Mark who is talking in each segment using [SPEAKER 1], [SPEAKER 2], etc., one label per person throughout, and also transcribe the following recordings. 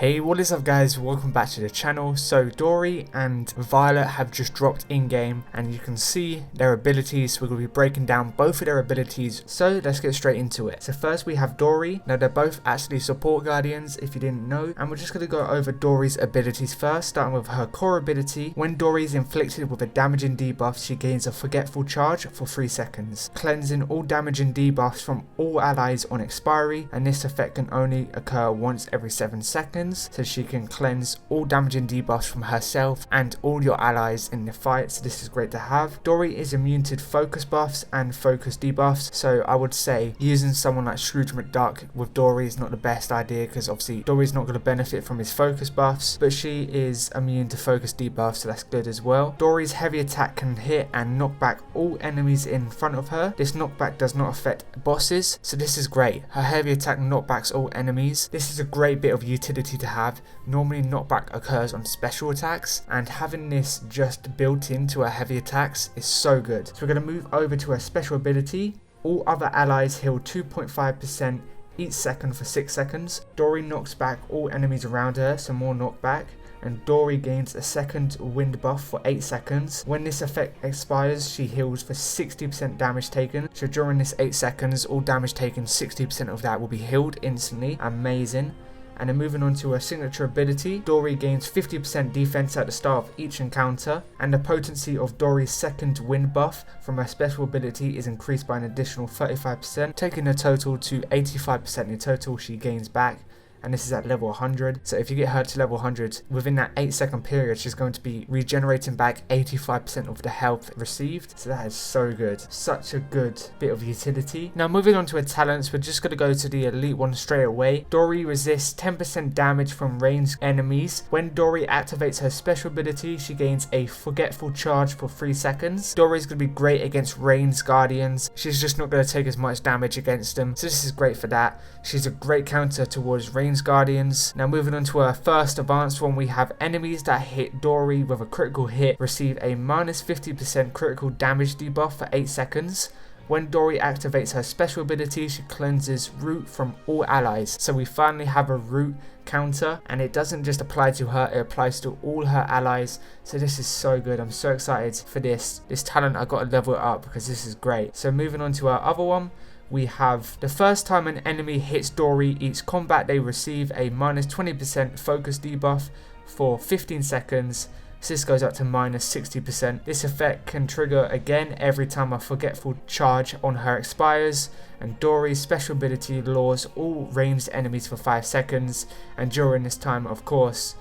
[SPEAKER 1] Hey, what is up guys, welcome back to the channel. So Dory and Violet have just dropped in game and you can see their abilities. We're going to be breaking down both of their abilities, so let's get straight into it. So first we have Dory. Now they're both actually support guardians if you didn't know, and we're just going to go over Dory's abilities first, starting with her core ability. When Dory is inflicted with a damaging debuff, she gains a forgetful charge for 3 seconds, cleansing all damaging debuffs from all allies on expiry, and this effect can only occur once every 7 seconds. So she can cleanse all damaging debuffs from herself and all your allies in the fight, so this is great to have. Dory is immune to focus buffs and focus debuffs, so I would say using someone like Scrooge McDuck with Dory is not the best idea, because obviously Dory's not going to benefit from his focus buffs, but she is immune to focus debuffs, so that's good as well. Dory's heavy attack can hit and knock back all enemies in front of her. This knockback does not affect bosses, so this is great. Her heavy attack knockbacks all enemies. This is a great bit of utility to have. Normally knockback occurs on special attacks, and having this just built into her heavy attacks is so good. So we're going to move over to her special ability. All other allies heal 2.5% each second for 6 seconds. Dory knocks back all enemies around her, so more knockback. And Dory gains a second wind buff for 8 seconds. When this effect expires, she heals for 60% damage taken. So during this 8 seconds, all damage taken, 60% of that will be healed instantly. Amazing. And then moving on to her signature ability, Dory gains 50% defense at the start of each encounter, and the potency of Dory's second wind buff from her special ability is increased by an additional 35%, taking the total to 85% in total she gains back. And this is at level 100, so if you get her to level 100, within that 8-second period, she's going to be regenerating back 85% of the health received. So that is so good. Such a good bit of utility. Now moving on to her talents, we're just going to go to the elite one straight away. Dory resists 10% damage from ranged enemies. When Dory activates her special ability, she gains a forgetful charge for 3 seconds. Dory is going to be great against ranged guardians. She's just not going to take as much damage against them, so this is great for that. She's a great counter towards ranged guardians. Now moving on to our first advanced one, we have enemies that hit Dory with a critical hit receive a minus 50% critical damage debuff for 8 seconds. When Dory activates her special ability, she cleanses root from all allies. So we finally have a root counter, and it doesn't just apply to her, it applies to all her allies. So this is so good. I'm so excited for this talent. I got to level it up because this is great. So moving on to our other one, we have the first time an enemy hits Dory each combat, they receive a minus 20% focus debuff for 15 seconds. So this goes up to minus 60%. This effect can trigger again every time a forgetful charge on her expires. And Dory's special ability lures all ranged enemies for 5 seconds. And during this time, of course,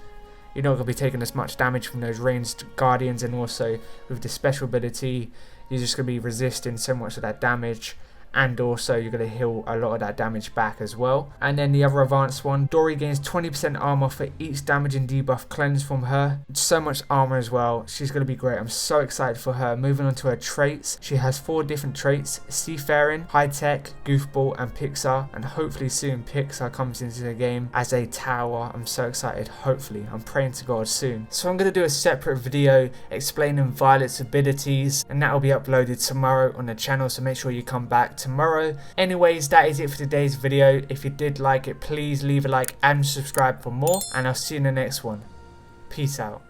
[SPEAKER 1] you're not going to be taking as much damage from those ranged guardians. And also with the special ability, you're just going to be resisting so much of that damage. And also you're going to heal a lot of that damage back as well. And then the other advanced one, Dory gains 20% armor for each damaging debuff cleansed from her. So much armor as well. She's going to be great. I'm so excited for her. Moving on to her traits, she has 4 different traits: Seafaring, High Tech, Goofball and Pixar. And hopefully soon Pixar comes into the game as a tower. I'm so excited. Hopefully, I'm praying to God soon. So I'm going to do a separate video explaining Violet's abilities, and that will be uploaded tomorrow on the channel, so make sure you come back tomorrow. Anyways, that is it for today's video. If you did like it, please leave a like and subscribe for more, and I'll see you in the next one. Peace out.